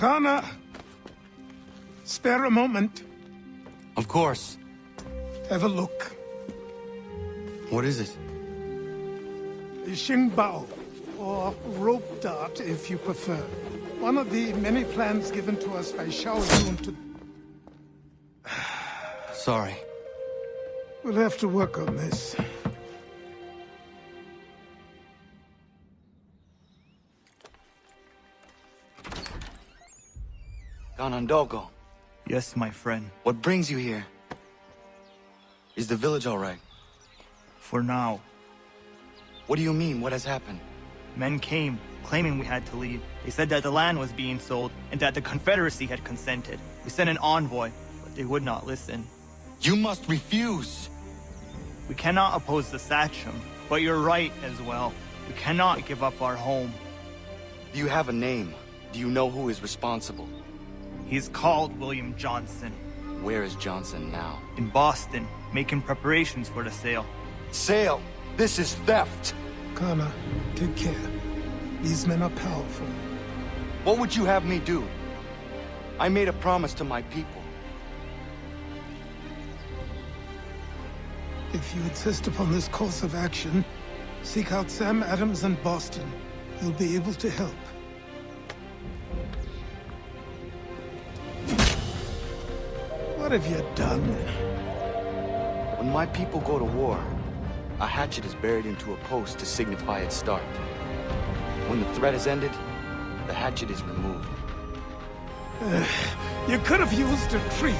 Connor, spare a moment. Of course. Have a look. What is it? The Xingbao, or rope dart if you prefer. One of the many plans given to us by Xiao Yun to... Sorry. We'll have to work on this. Ganondogo, Yes, my friend. what brings you here? Is the village all right? For now. What do you mean? What has happened? Men came, claiming we had to leave. They said that the land was being sold, and that the Confederacy had consented. We sent an envoy, but they would not listen. You must refuse! We cannot oppose the Sachem, but you're right as well. We cannot give up our home. Do you have a name? Do you know who is responsible? He's called William Johnson. Where is Johnson now? In Boston, making preparations for the sale. Sale! This is theft! Connor, take care. These men are powerful. What would you have me do? I made a promise to my people. If you insist upon this course of action, seek out Sam Adams in Boston. He'll be able to help. What have you done? When my people go to war, a hatchet is buried into a post to signify its start. When the threat is ended, the hatchet is removed. You could have used a tree.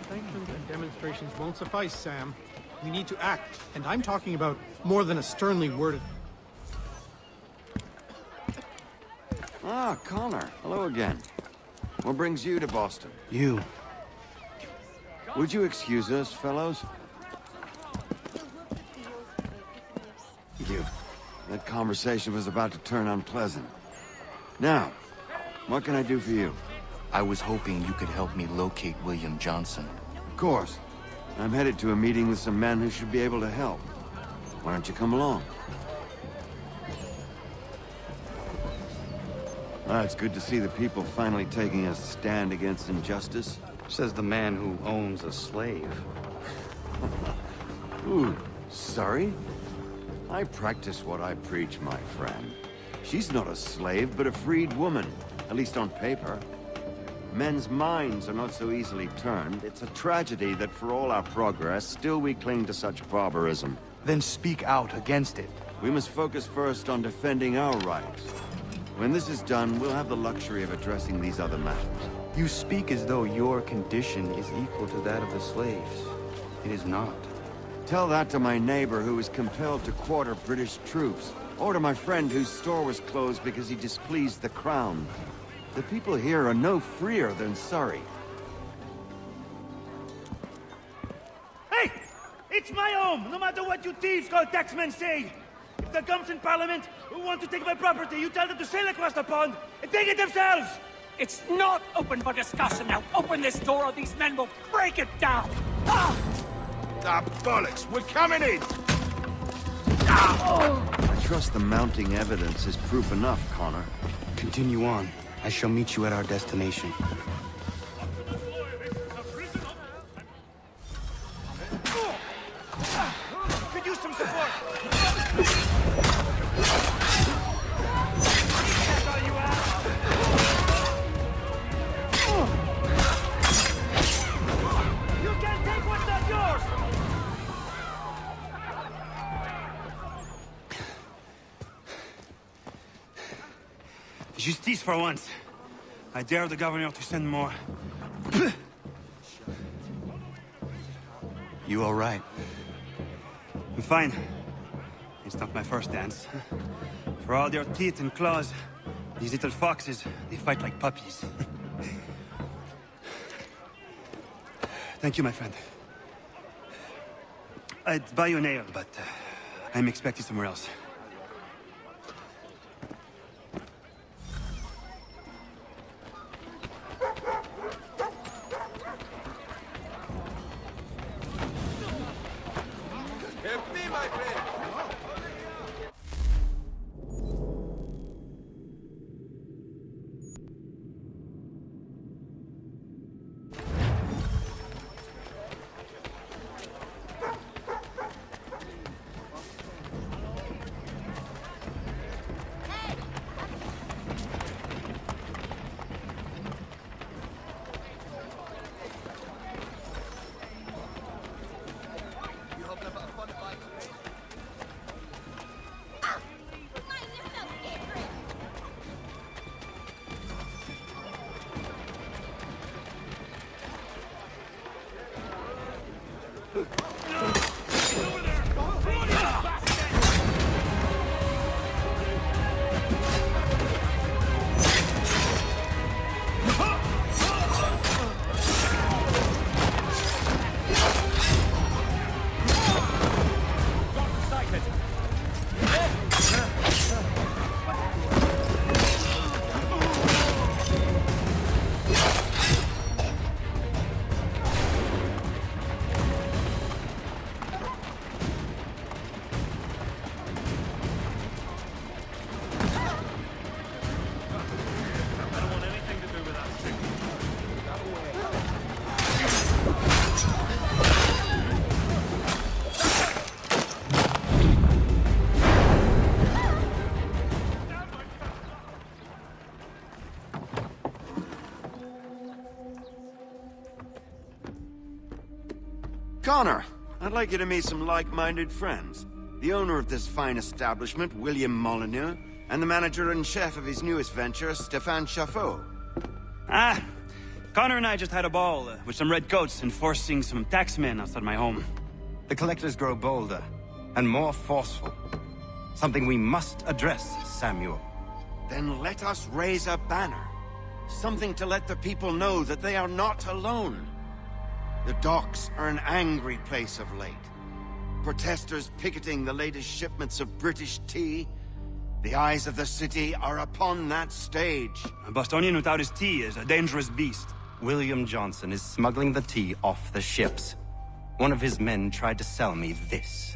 Sanctions and demonstrations won't suffice, Sam. We need to act, and I'm talking about more than a sternly worded... Ah, Connor. Hello again. What brings you to Boston? You. Would you excuse us, fellows? You. That conversation was about to turn unpleasant. Now, what can I do for you? I was hoping you could help me locate William Johnson. Of course. I'm headed to a meeting with some men who should be able to help. Why don't you come along? Ah, it's good to see the people finally taking a stand against injustice. Says the man who owns a slave. Ooh, sorry? I practice what I preach, my friend. She's not a slave, but a freed woman, at least on paper. Men's minds are not so easily turned. It's a tragedy that for all our progress, still we cling to such barbarism. Then speak out against it. We must focus first on defending our rights. When this is done, we'll have the luxury of addressing these other matters. You speak as though your condition is equal to that of the slaves. It is not. Tell that to my neighbor who was compelled to quarter British troops, or to my friend whose store was closed because he displeased the crown. The people here are no freer than Surrey. Hey! It's my home, no matter what you thieves called taxmen say! If the gums in Parliament who want to take my property, you tell them to sail across the pond and take it themselves! It's not open for discussion now. Open this door or these men will break it down. Ah! Ah, bollocks! We're coming in! I trust the mounting evidence is proof enough, Connor. Continue on. I shall meet you at our destination. Could use some support! That's all you have? You can't take what's not yours! Justice for once. I dare the governor to send more. You all right? I'm fine. It's not my first dance. For all their teeth and claws, these little foxes, they fight like puppies. Thank you, my friend. I'd buy you an ale, but I'm expected somewhere else. Connor, I'd like you to meet some like-minded friends. The owner of this fine establishment, William Molyneux, and the manager and chef of his newest venture, Stéphane Chaffeau. Ah, Connor and I just had a ball with some redcoats enforcing some taxmen outside my home. The collectors grow bolder and more forceful. Something we must address, Samuel. Then let us raise a banner. Something to let the people know that they are not alone. The docks are an angry place of late. Protesters picketing the latest shipments of British tea. The eyes of the city are upon that stage. A Bostonian without his tea is a dangerous beast. William Johnson is smuggling the tea off the ships. One of his men tried to sell me this.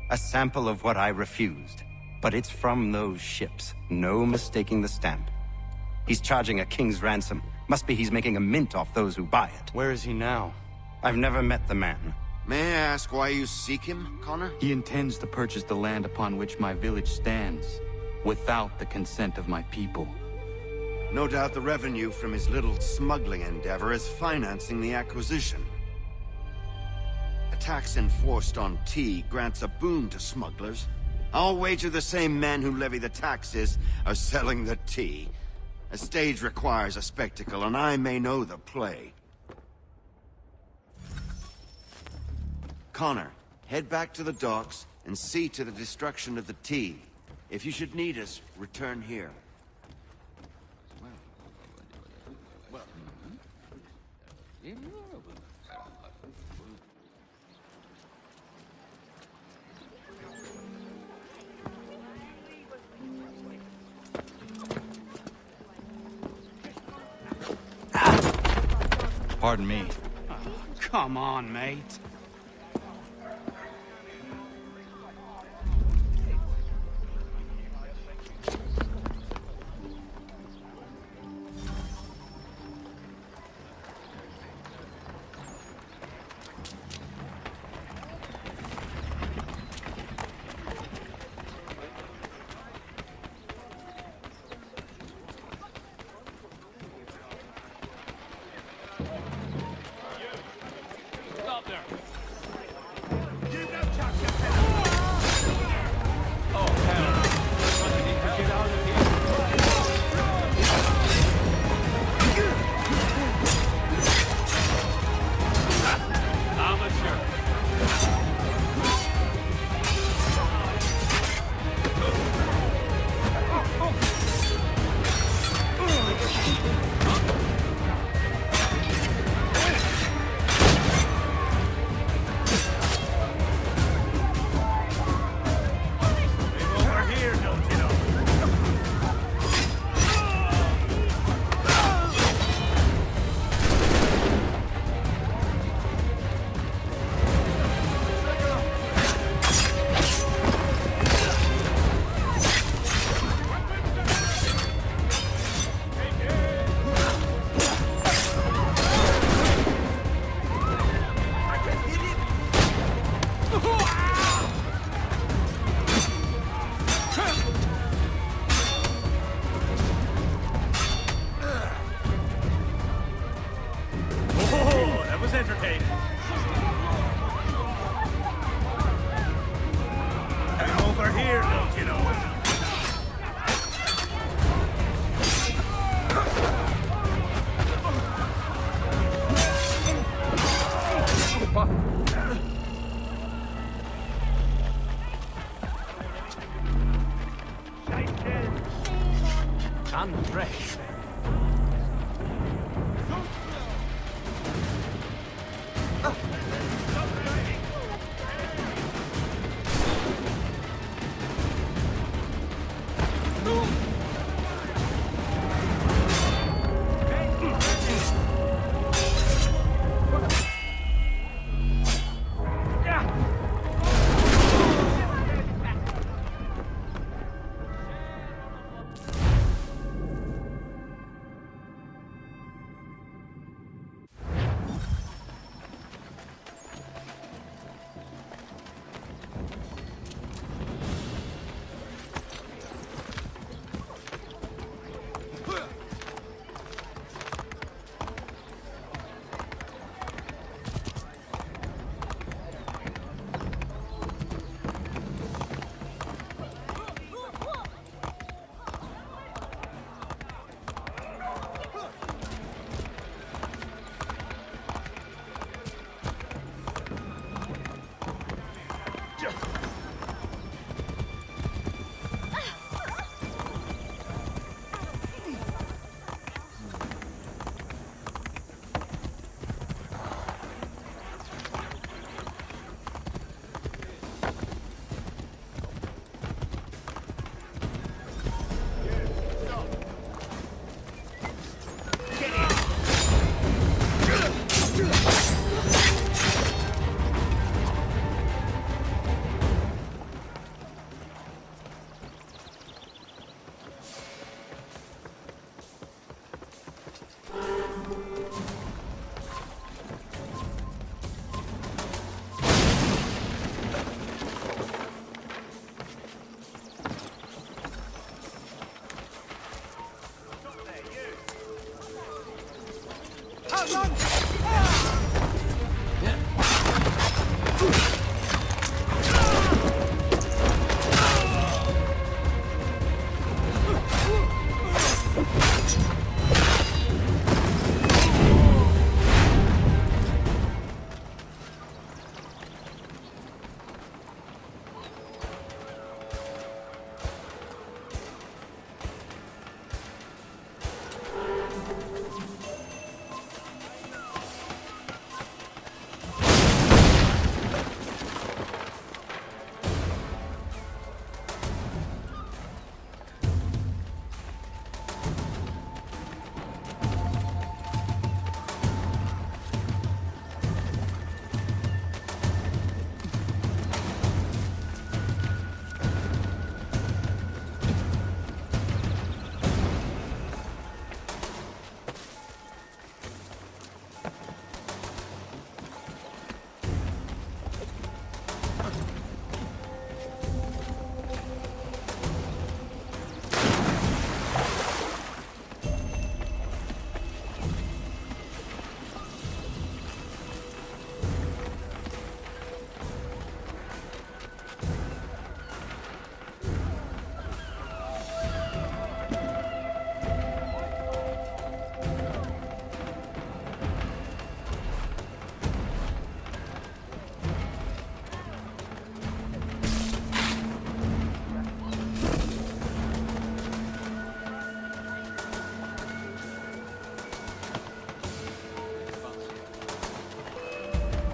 A sample of what I refused. But it's from those ships. No mistaking the stamp. He's charging a king's ransom. Must be he's making a mint off those who buy it. Where is he now? I've never met the man. May I ask why you seek him, Connor? He intends to purchase the land upon which my village stands, without the consent of my people. No doubt the revenue from his little smuggling endeavor is financing the acquisition. A tax enforced on tea grants a boon to smugglers. I'll wager the same men who levy the taxes are selling the tea. A stage requires a spectacle, and I may know the play. Connor, head back to the docks and see to the destruction of the tea. If you should need us, return here. Pardon me. Oh, come on, mate.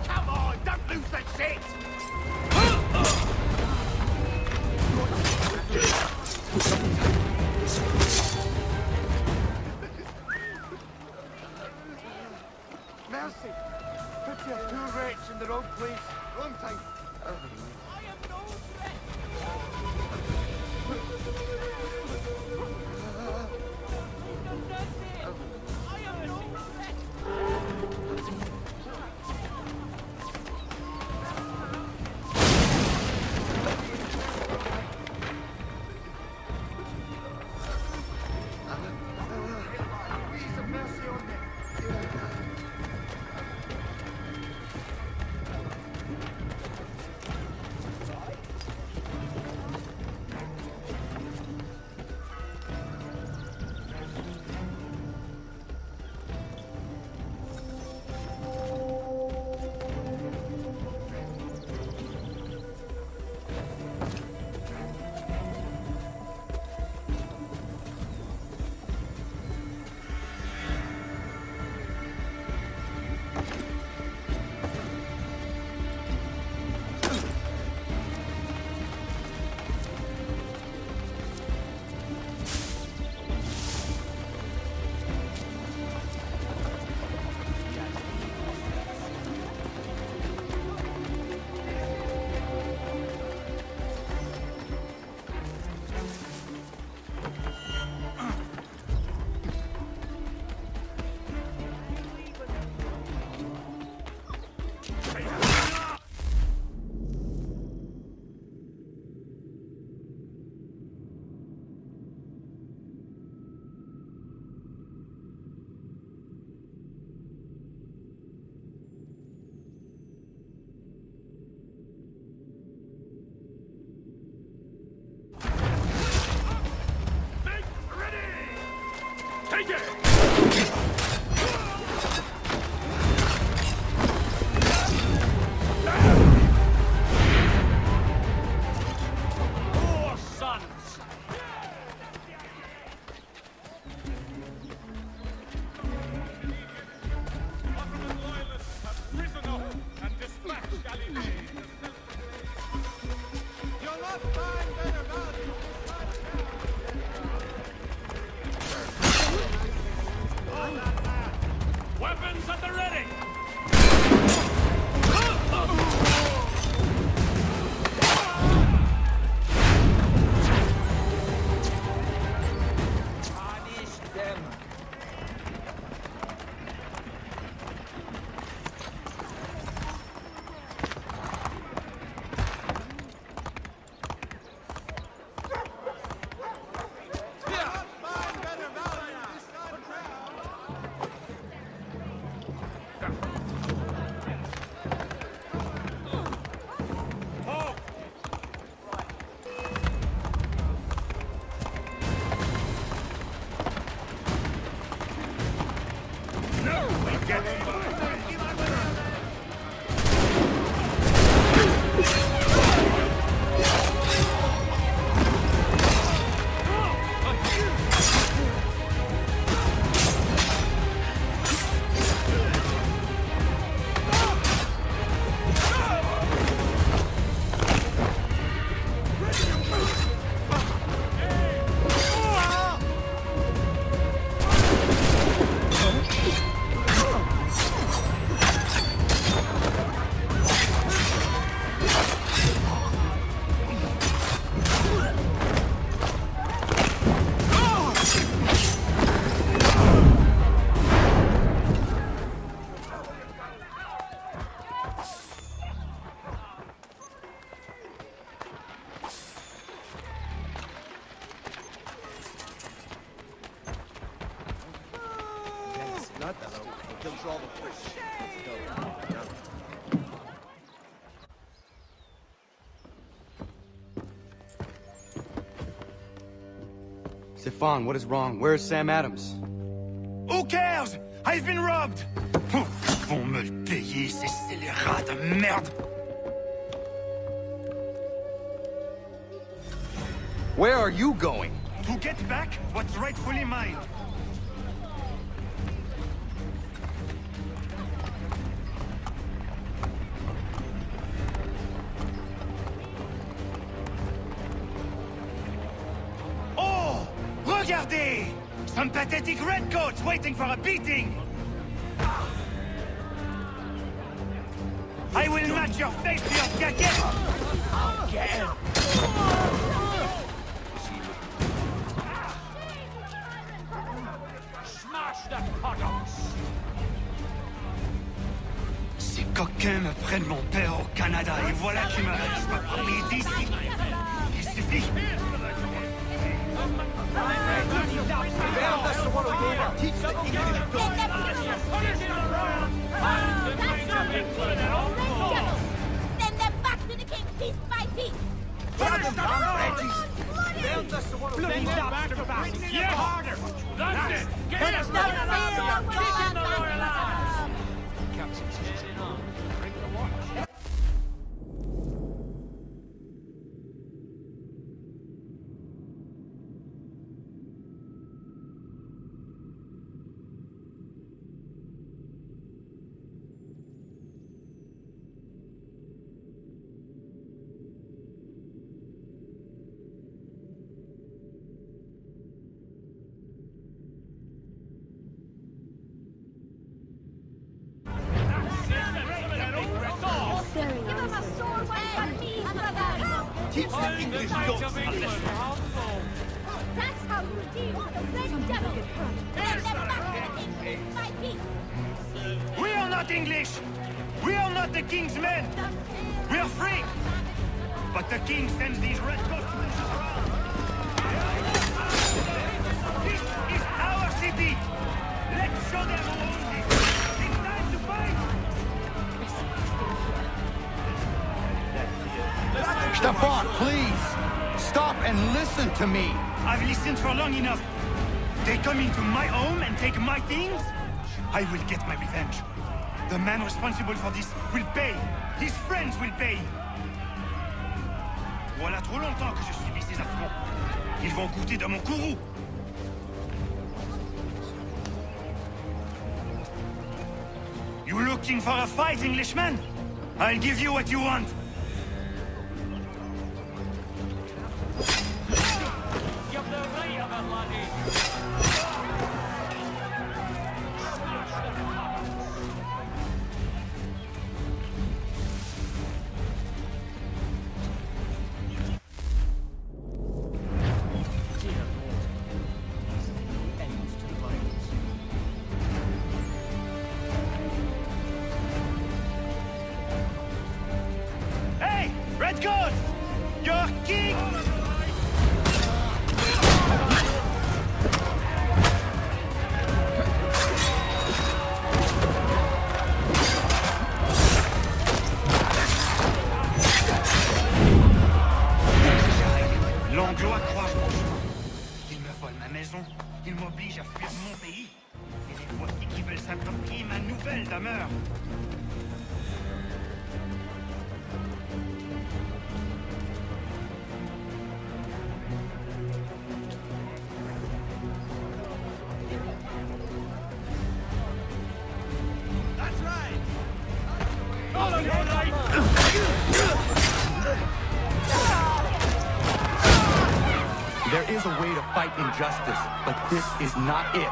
Come on, don't lose the shit! Mercy! Put your poor wretch in the wrong place. Wrong time. Please have mercy on me. Stefan, what is wrong? Where is Sam Adams? Who cares? I've been robbed! Vont me le payer, ces scélérats de merde! Where are you going? To get back what's rightfully mine. Oh! Regardez! Some pathetic redcoats waiting for a beating! I will match your face to your jacket! Again! Ces coquins me prennent mon père au Canada et voilà qu'ils me restent pas parler d'ici. Il suffit. Send them back to the king piece by piece. Yeah, harder! That's it! Get it! Teach them English, That's how you deal with the red devil. Send them back to the king piece by piece. We are not English! We are not the king's men! We are free! But the king sends these red coats to push us around! This is our city! Let's show them who owns it! It's time to fight! Stefan, please! Stop and listen to me! I've listened for long enough. They come into my home and take my things? I will get my revenge. The man responsible for this will pay. His friends will pay. Voilà trop longtemps que je subis ces affronts. Ils vont goûter de mon courroux. You looking for a fight, Englishman? I'll give you what you want. Hey, Redcoats! Your king! L'Anglois croise mon chemin. Il me vole ma maison, il m'oblige à fuir mon pays. Et les voici qui veulent s'approprier ma nouvelle demeure. That's right! Follow your light! There is a way to fight injustice, but this is not it.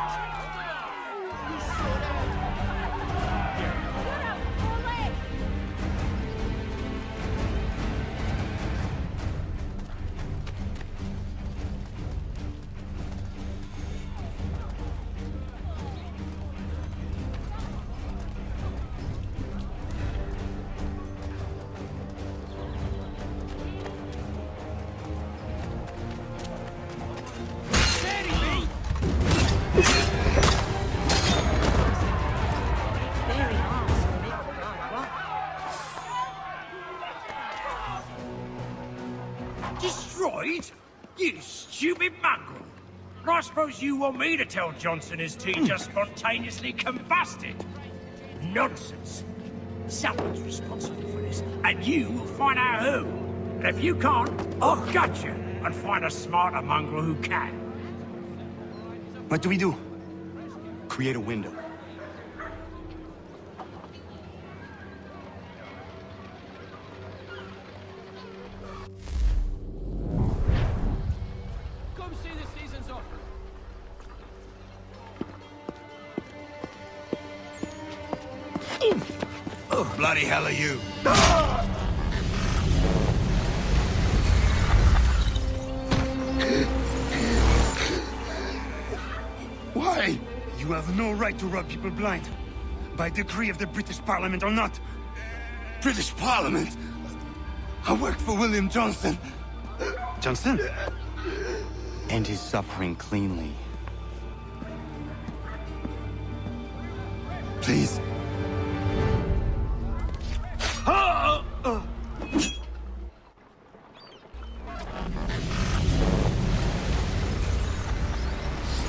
Steady, mate! Mackerel? And I suppose you want me to tell Johnson his tea just spontaneously combusted? Nonsense. Someone's responsible for this, and you will find out who. And if you can't, I'll gut you and find a smarter mongrel who can. What do we do? Create a window. Come see the season's offer. Bloody hell are you? Why? You have no right to rub people blind. By decree of the British Parliament or not. British Parliament? I work for William Johnson. Johnson? End his suffering cleanly. Please.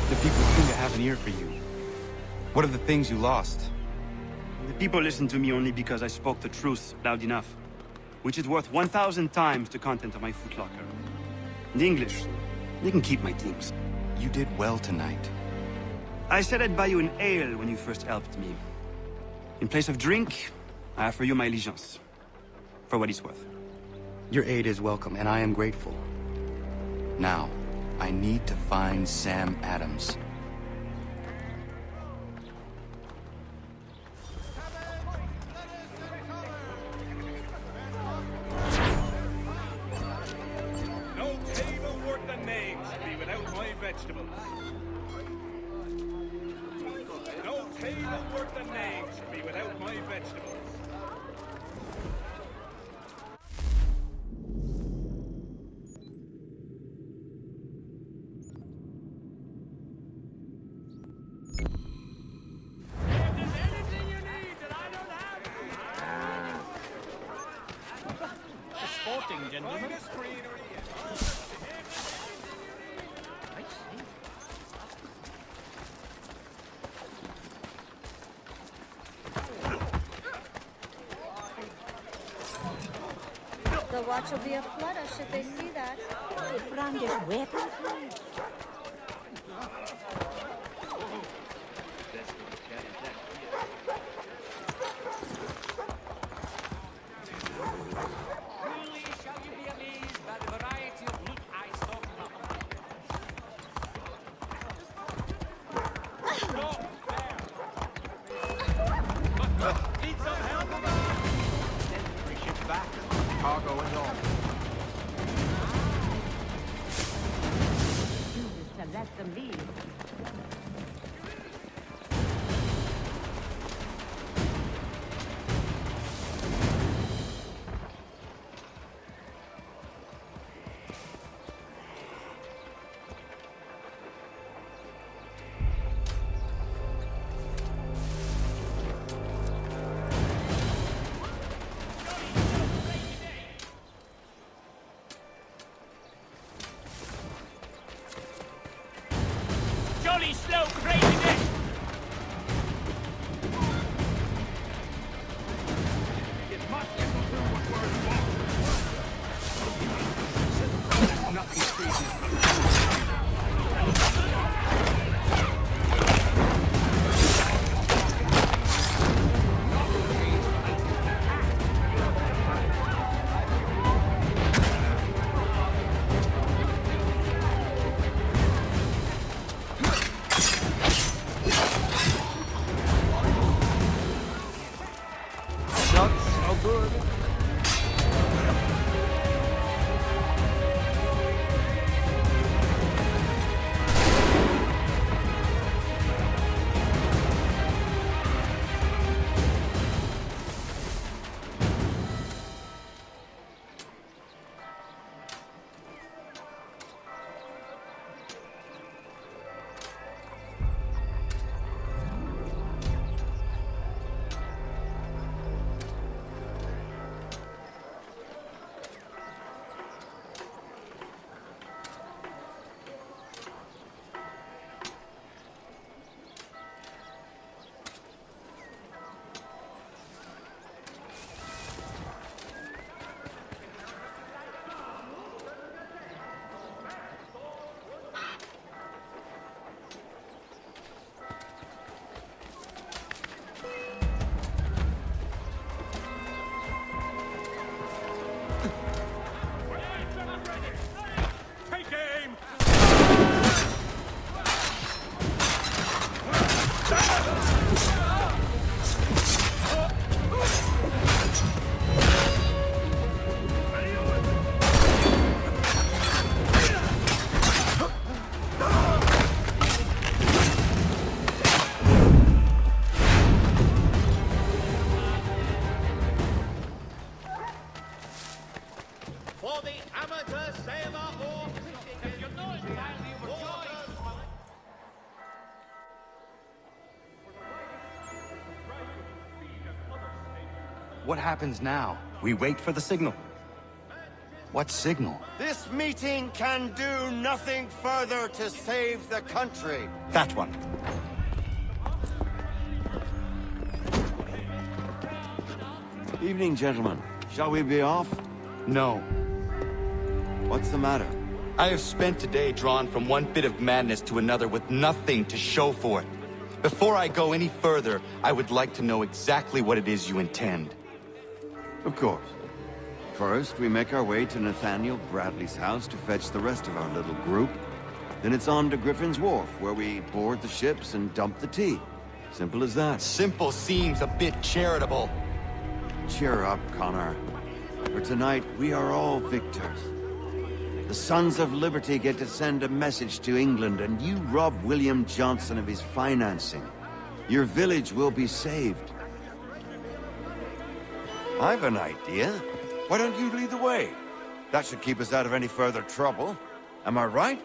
The people seem to have an ear for you. What are the things you lost? The people listen to me only because I spoke the truth loud enough. Which is worth 1,000 times the content of my footlocker. The English, they can keep my things. You did well tonight. I said I'd buy you an ale when you first helped me. In place of drink, I offer you my allegiance. For what it's worth. Your aid is welcome, and I am grateful. Now, I need to find Sam Adams. No table worth the name should be without my vegetables. No table worth the name should be without my vegetables. Sporting gentlemen. The watch will be a flutter should they see that. Brandish weapons. Truly shall you be amazed by the variety of loot I stock up. Need some help, man? Send 3 ships back. Cargo and all. To let them leave. Jolly slow, crazy day. What happens now? We wait for the signal. What signal? This meeting can do nothing further to save the country. That one. Evening, gentlemen. Shall we be off? No. What's the matter? I have spent today drawn from one bit of madness to another with nothing to show for it. Before I go any further, I would like to know exactly what it is you intend. Of course. First, we make our way to Nathaniel Bradley's house to fetch the rest of our little group. Then it's on to Griffin's Wharf, where we board the ships and dump the tea. Simple as that. Simple seems a bit charitable. Cheer up, Connor. For tonight, we are all victors. The Sons of Liberty get to send a message to England, and you rob William Johnson of his financing. Your village will be saved. I've an idea. Why don't you lead the way? That should keep us out of any further trouble. Am I right?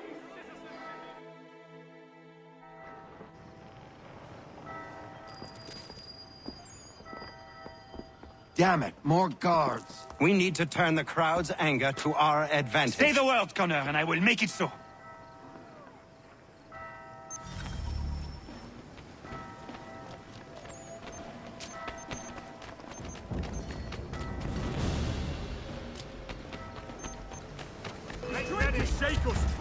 Damn it, more guards. We need to turn the crowd's anger to our advantage. Say the word, Connor, and I will make it so. Ready, shake us!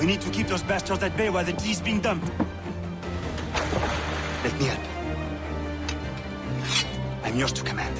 We need to keep those bastards at bay while the tea's being dumped. Let me help. I'm yours to command.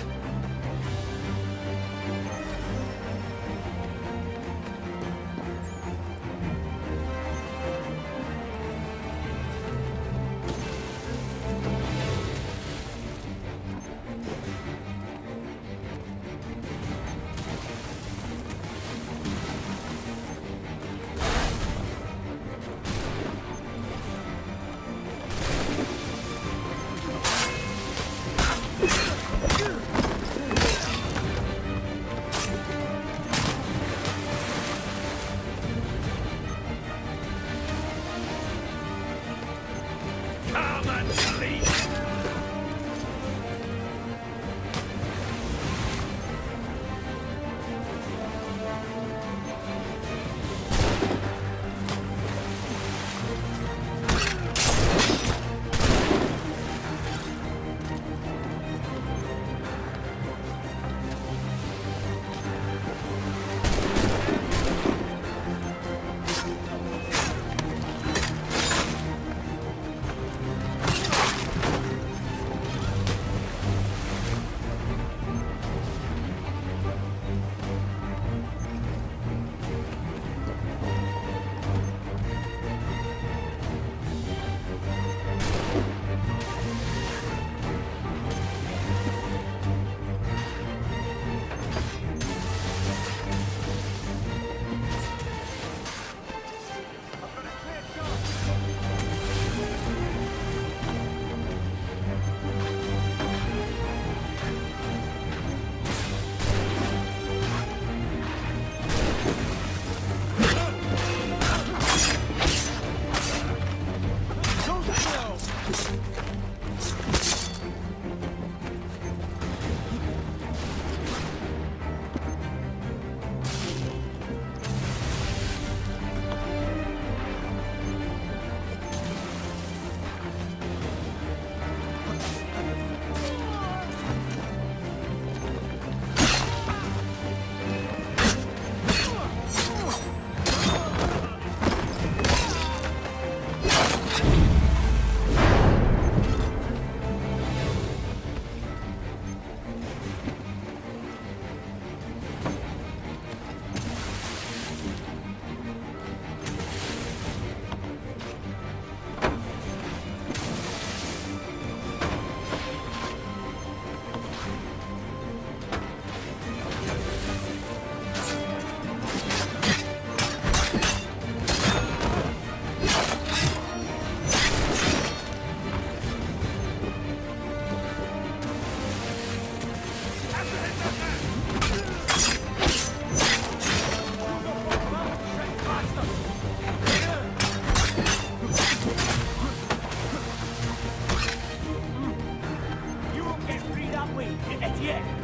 yet.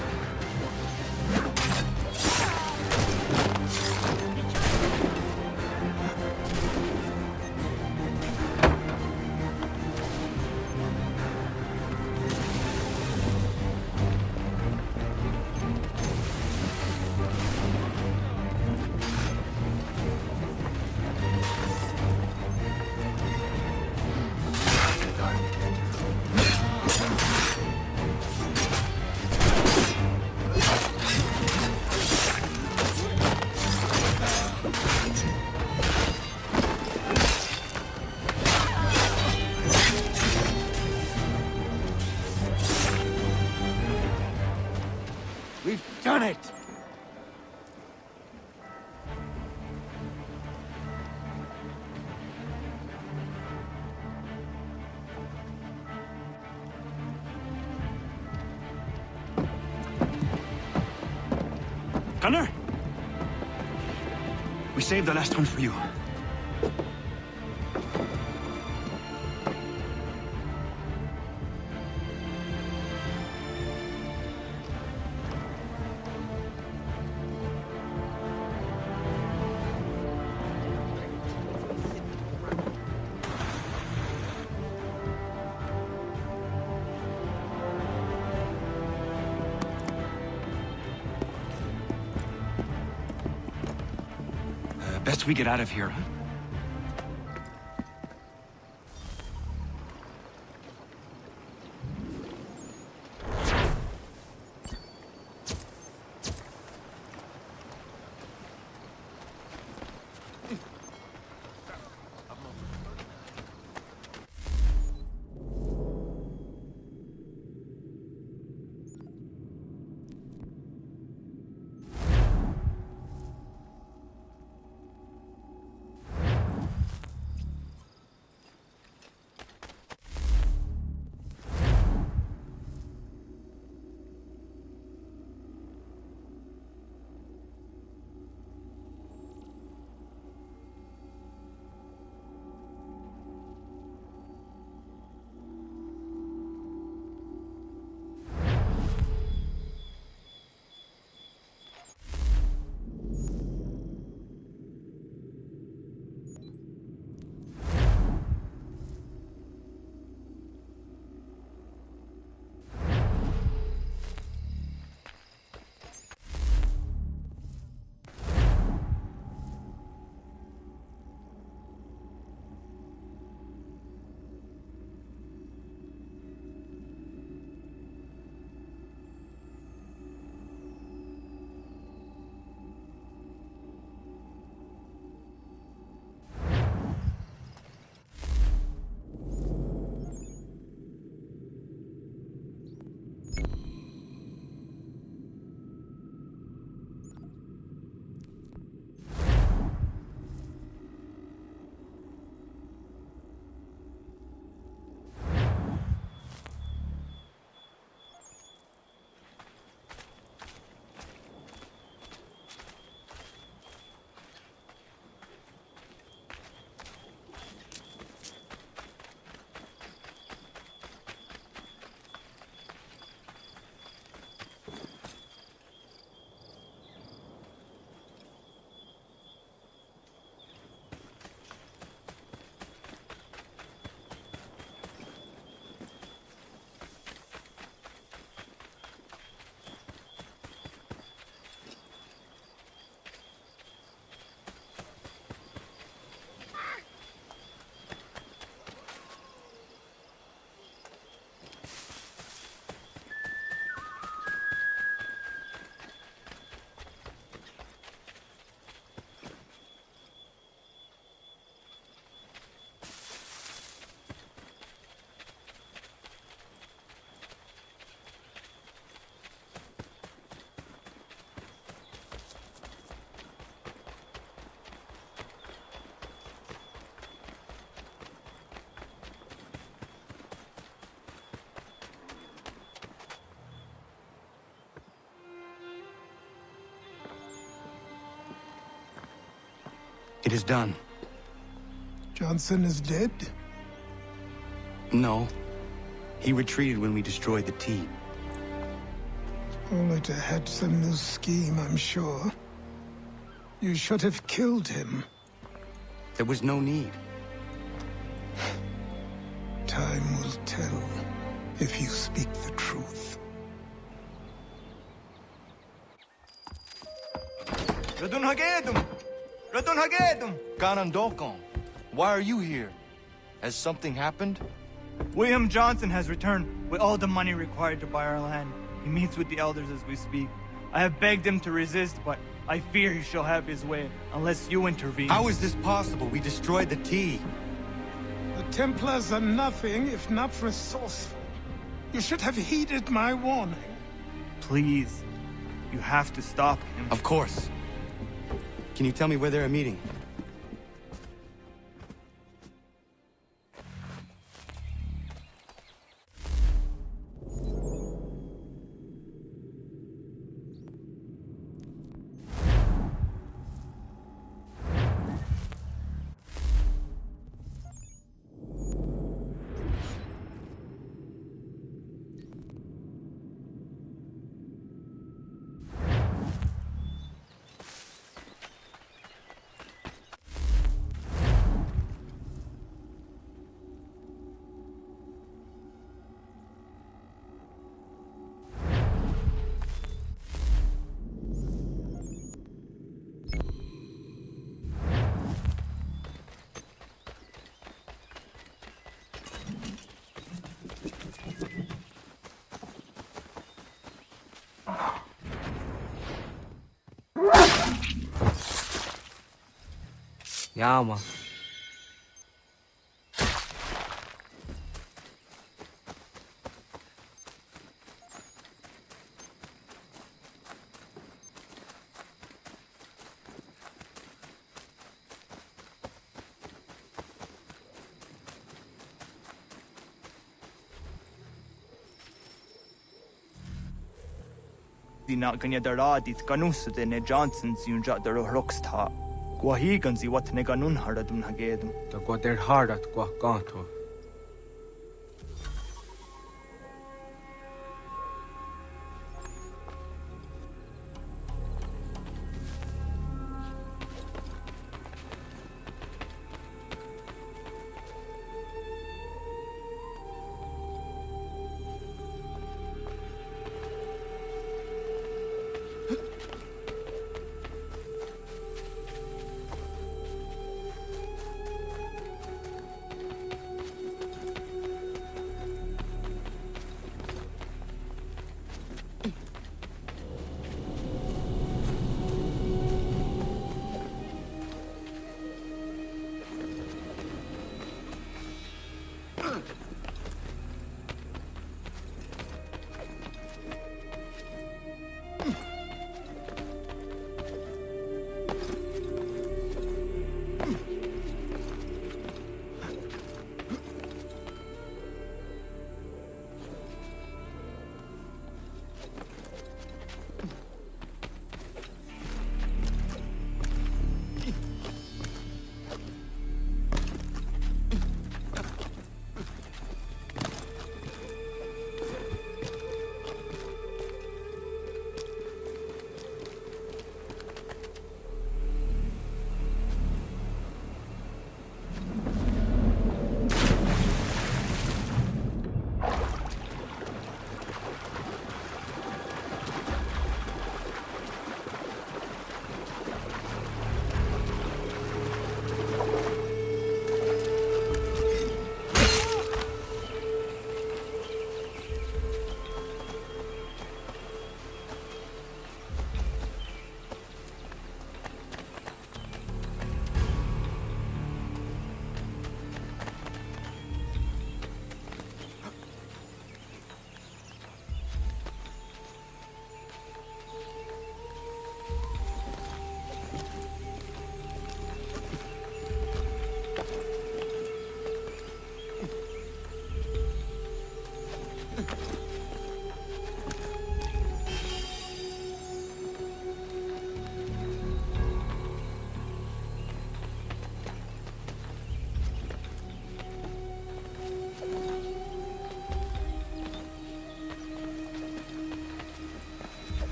We've done it! Gunner? We saved the last one for you. Best we get out of here, huh? It is done. Johnson is dead? No. He retreated when we destroyed the T. Only to hatch some new scheme, I'm sure. You should have killed him. There was no need. Time will tell if you speak the truth. Radun Hagedum! Radun Hagedum! Ganandokon, why are you here? Has something happened? William Johnson has returned with all the money required to buy our land. He meets with the elders as we speak. I have begged him to resist, but I fear he shall have his way, unless you intervene. How is this possible? We destroyed the tea. The Templars are nothing if not resourceful. You should have heeded my warning. Please, you have to stop him. Of course. Can you tell me where they're meeting? Ja, man. Dina kanya daradit kanusute ne Johnsons yunja daro rocksta. Guahigan si wat ne ganun haradun hagedum. Ta går der hardat gua gato.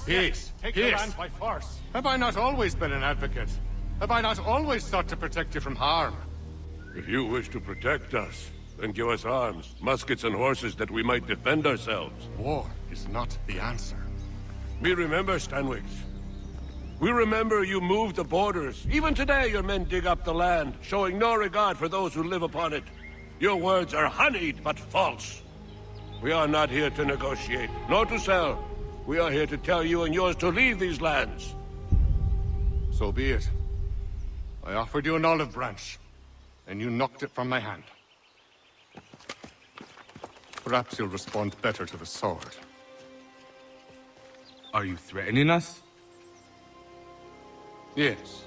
Peace. Take the land by force. Have I not always been an advocate? Have I not always sought to protect you from harm? If you wish to protect us, then give us arms, muskets and horses that we might defend ourselves. War is not the answer. We remember, Stanwix. We remember you moved the borders. Even today your men dig up the land, showing no regard for those who live upon it. Your words are honeyed, but false. We are not here to negotiate, nor to sell. We are here to tell you and yours to leave these lands. So be it. I offered you an olive branch, and you knocked it from my hand. Perhaps you'll respond better to the sword. Are you threatening us? Yes.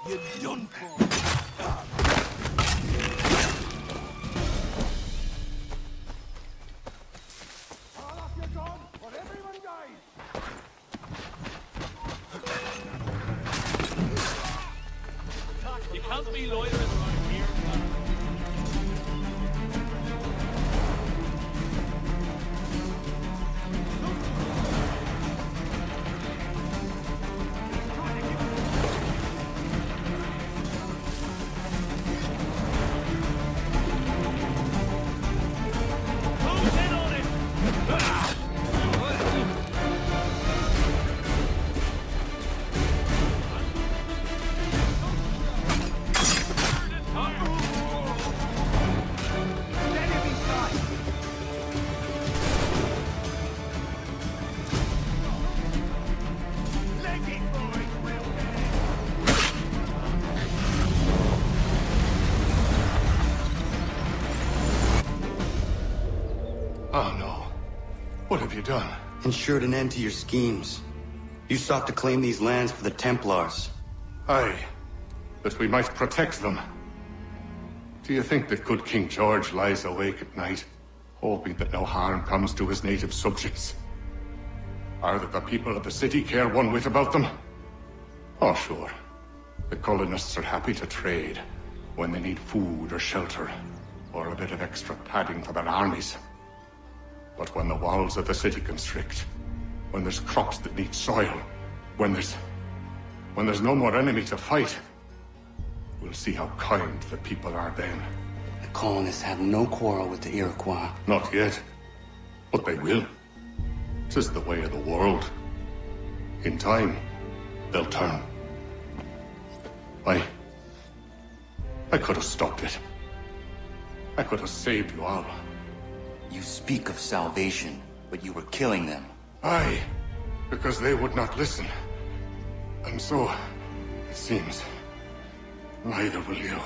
You're done for. All off your gun, or everyone dies! You can't be loitering around here. Oh no. What have you done? Ensured an end to your schemes. You sought to claim these lands for the Templars. Aye, that we might protect them. Do you think that good King George lies awake at night, hoping that no harm comes to his native subjects? Or that the people of the city care one whit about them? Oh, sure. The colonists are happy to trade when they need food or shelter, or a bit of extra padding for their armies. But when the walls of the city constrict, when there's crops that need soil, when there's no more enemy to fight, we'll see how kind the people are then. The colonists have no quarrel with the Iroquois. Not yet, but they will. 'Tis the way of the world. In time, they'll turn. I could have stopped it. I could have saved you all. You speak of salvation, but you were killing them. Aye, because they would not listen. And so, it seems, neither will you.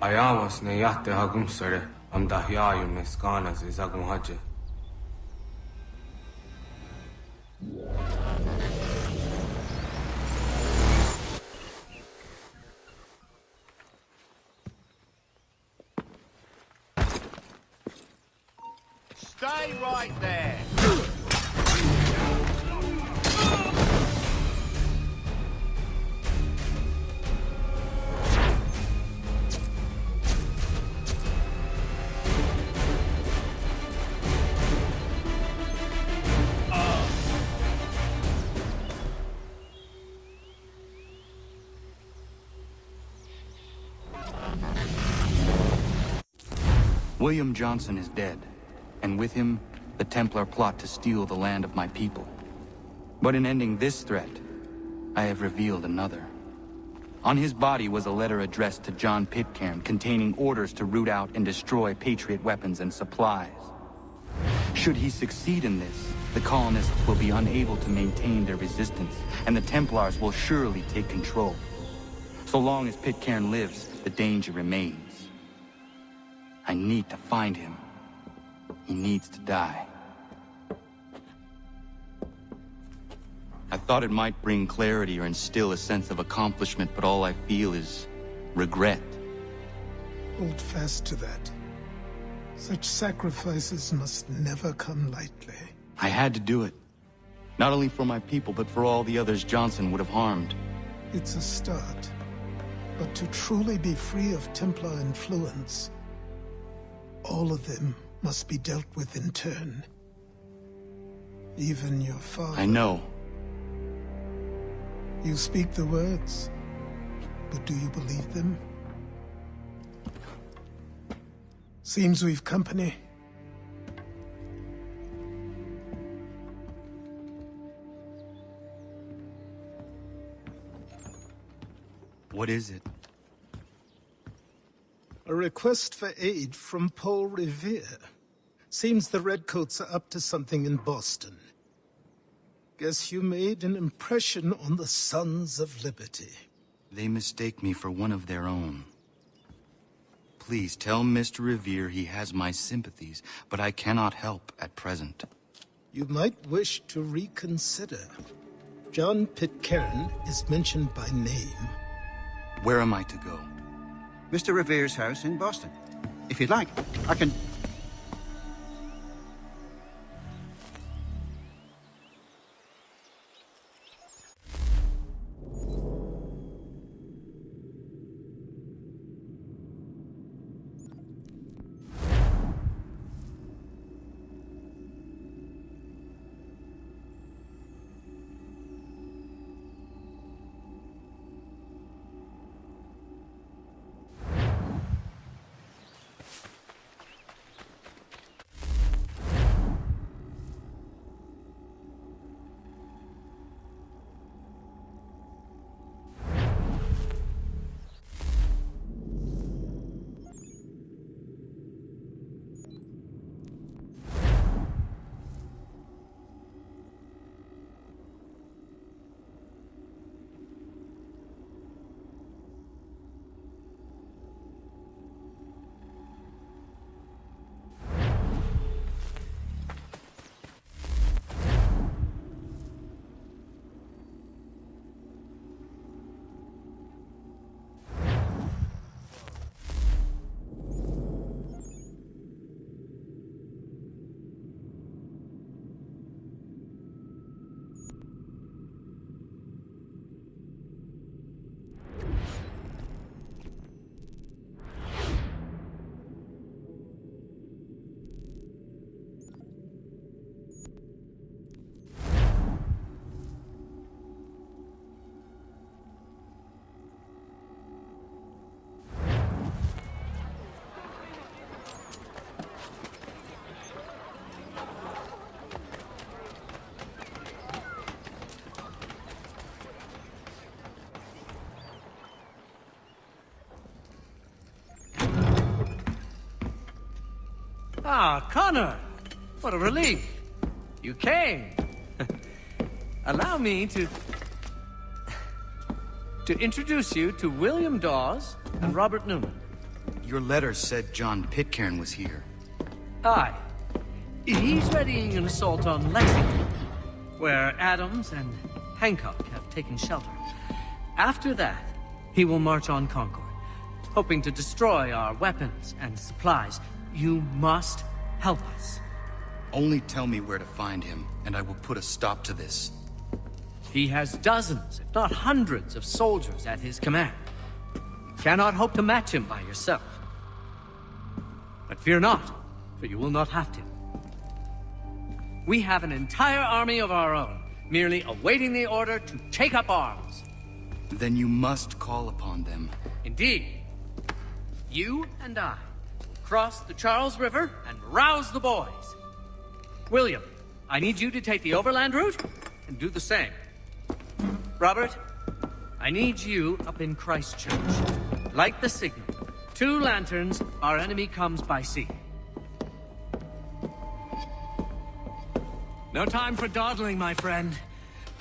Ayawas na yate hagum sare, am dahyayu meskana zizagum haje. Stay right there! William Johnson is dead, and with him, the Templar plot to steal the land of my people. But in ending this threat, I have revealed another. On his body was a letter addressed to John Pitcairn containing orders to root out and destroy Patriot weapons and supplies. Should he succeed in this, the colonists will be unable to maintain their resistance, and the Templars will surely take control. So long as Pitcairn lives, the danger remains. I need to find him. He needs to die. I thought it might bring clarity or instill a sense of accomplishment, but all I feel is regret. Hold fast to that. Such sacrifices must never come lightly. I had to do it. Not only for my people, but for all the others Johnson would have harmed. It's a start. But to truly be free of Templar influence, all of them must be dealt with in turn. Even your father. I know. You speak the words, but do you believe them? Seems we've company. What is it? A request for aid from Paul Revere. Seems the Redcoats are up to something in Boston. Guess you made an impression on the Sons of Liberty. They mistake me for one of their own. Please tell Mr. Revere he has my sympathies, but I cannot help at present. You might wish to reconsider. John Pitcairn is mentioned by name. Where am I to go? Mr. Revere's house in Boston. If you'd like, I can... Ah, Connor! What a relief. You came. Allow me to introduce you to William Dawes and Robert Newman. Your letter said John Pitcairn was here. Aye. He's readying an assault on Lexington, where Adams and Hancock have taken shelter. After that, he will march on Concord, hoping to destroy our weapons and supplies. You must help us. Only tell me where to find him, and I will put a stop to this. He has dozens, if not hundreds, of soldiers at his command. You cannot hope to match him by yourself. But fear not, for you will not have to. We have an entire army of our own, merely awaiting the order to take up arms. Then you must call upon them. Indeed. You and I cross the Charles River and rouse the boys. William, I need you to take the overland route and do the same. Robert, I need you up in Christchurch. Light the signal. 2 lanterns, our enemy comes by sea. No time for dawdling, my friend.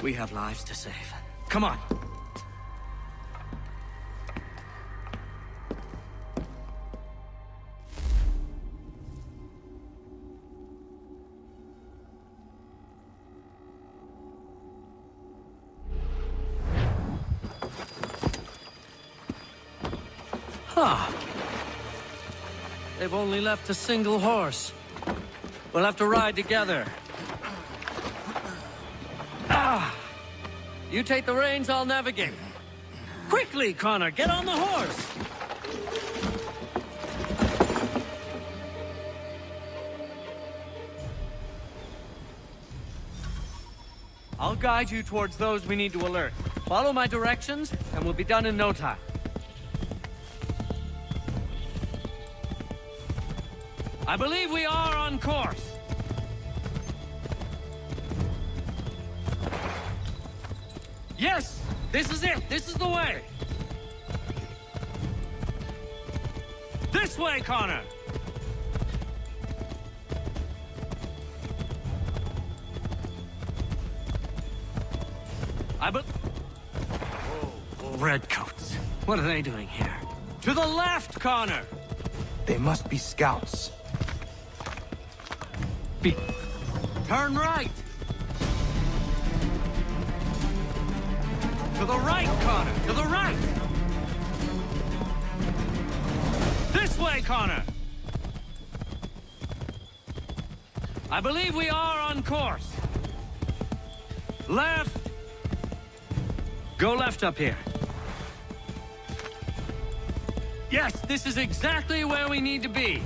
We have lives to save. Come on. They've only left a single horse. We'll have to ride together. You take the reins, I'll navigate. Quickly, Connor, get on the horse! I'll guide you towards those we need to alert. Follow my directions, and we'll be done in no time. I believe we are on course. Yes, this is it. This is the way. This way, Connor. Redcoats. What are they doing here? To the left, Connor! They must be scouts. Turn right! To the right, Connor! To the right! This way, Connor! I believe we are on course. Left! Go left up here. Yes, this is exactly where we need to be.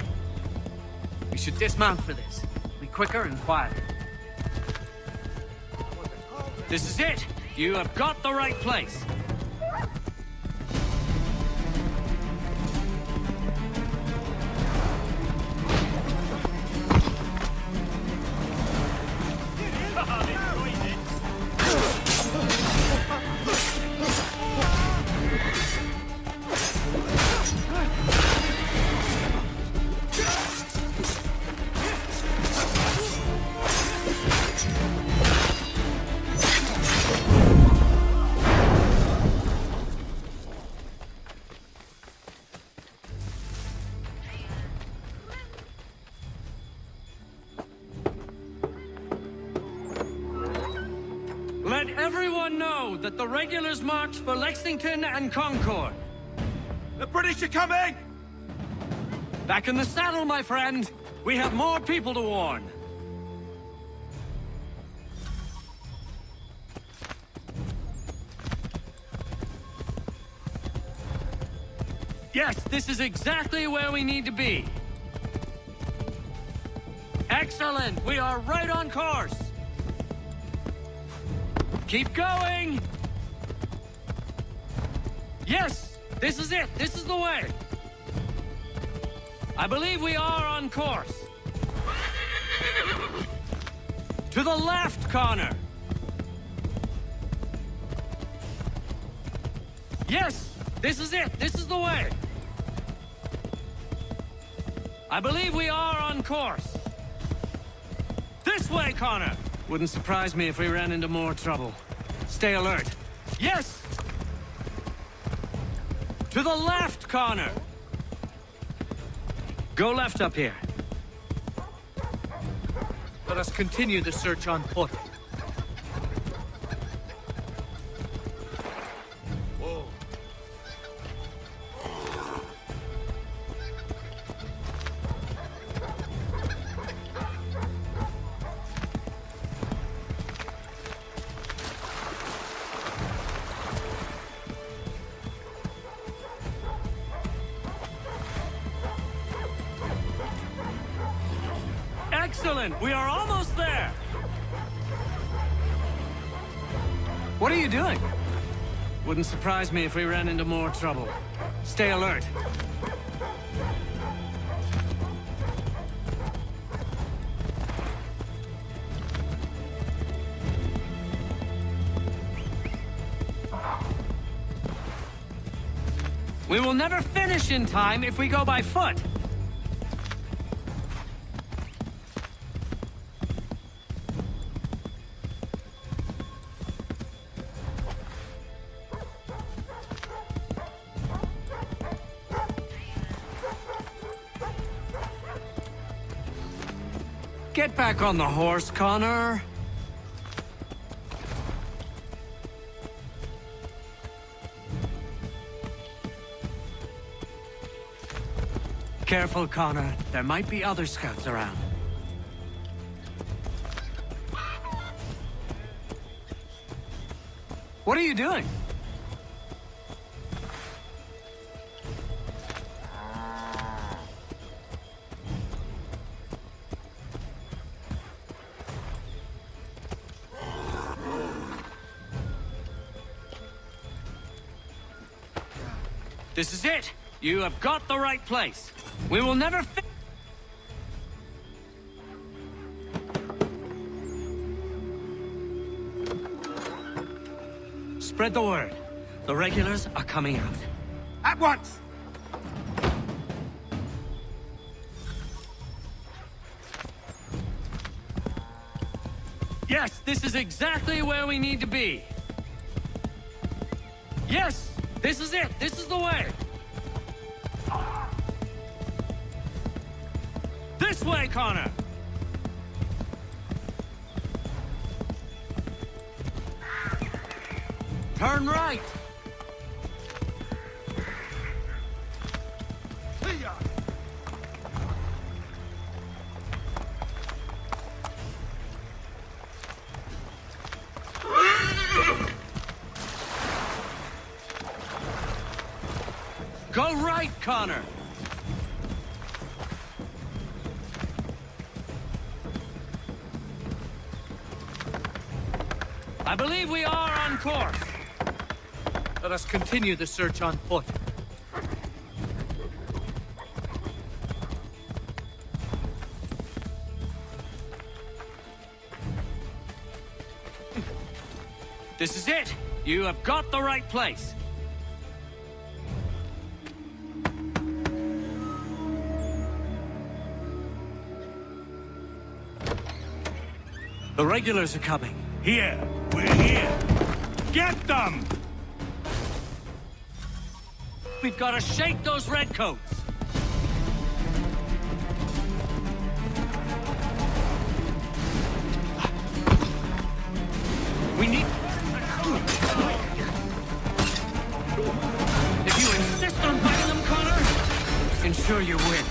We should dismount for this. Be quicker and quieter. This is it. You have got the right place. Let everyone know that the regulars marched for Lexington and Concord. The British are coming! Back in the saddle, my friend. We have more people to warn. Yes, this is exactly where we need to be. Excellent! We are right on course! Keep going! Yes! This is it! This is the way! I believe we are on course. To the left, Connor! Yes! This is it! This is the way! I believe we are on course. This way, Connor! Wouldn't surprise me if we ran into more trouble. Stay alert. Yes! To the left, Connor! Go left up here. Let us continue the search on foot. Excellent! We are almost there! What are you doing? Wouldn't surprise me if we ran into more trouble. Stay alert. We will never finish in time if we go by foot. Get back on the horse, Connor. Careful, Connor. There might be other scouts around. What are you doing? This is it. You have got the right place. We will never Spread the word. The regulars are coming out. At once! Yes, this is exactly where we need to be. Yes, this is it. This is the way. This way, Connor. Turn right. Go right, Connor. I believe we are on course. Let us continue the search on foot. This is it. You have got the right place. The regulars are coming. Here. We're here. Get them! We've got to shake those redcoats. We need... If you insist on fighting them, Connor, ensure you win.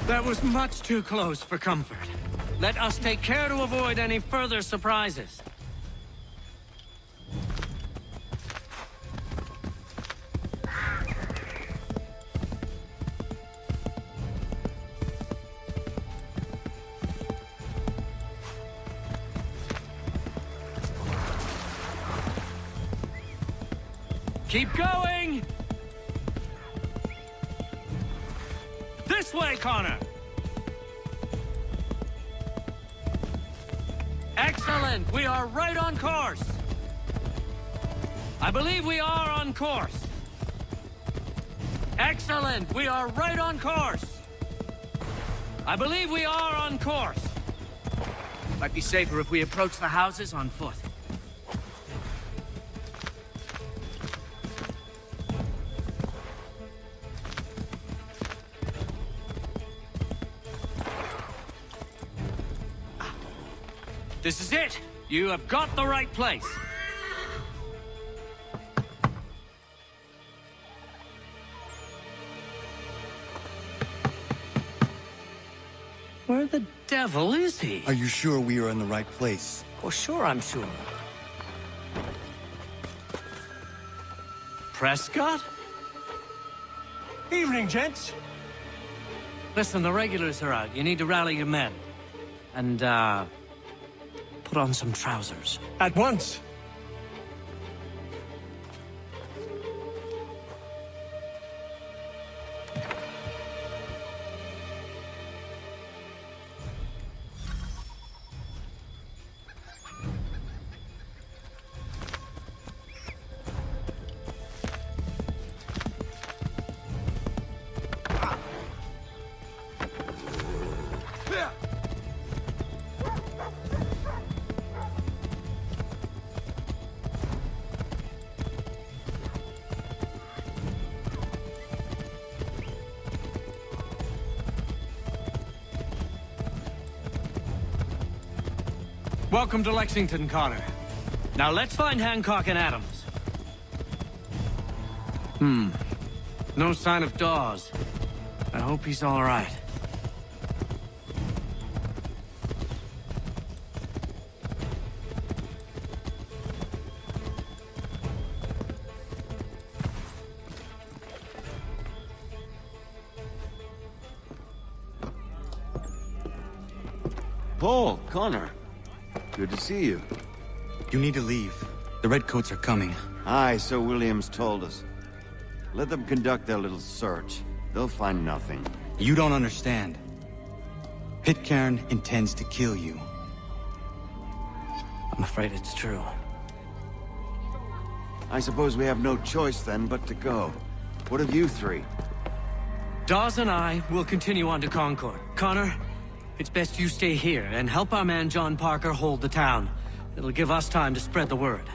That was much too close for comfort. Let us take care to avoid any further surprises. Keep going! This way, Connor! Excellent! We are right on course! I believe we are on course. Excellent! We are right on course! I believe we are on course. Might be safer if we approach the houses on foot. This is it! You have got the right place! Where the devil is he? Are you sure we are in the right place? Oh, sure I'm sure. Prescott? Evening, gents. Listen, the regulars are out. You need to rally your men. And, put on some trousers. At once. Welcome to Lexington, Connor. Now let's find Hancock and Adams. No sign of Dawes. I hope he's all right. Paul, Connor. Good to see you. You need to leave. The Redcoats are coming. Aye, so Williams told us. Let them conduct their little search. They'll find nothing. You don't understand. Pitcairn intends to kill you. I'm afraid it's true. I suppose we have no choice then but to go. What of you three? Dawes and I will continue on to Concord. Connor, it's best you stay here and help our man John Parker hold the town. It'll give us time to spread the word.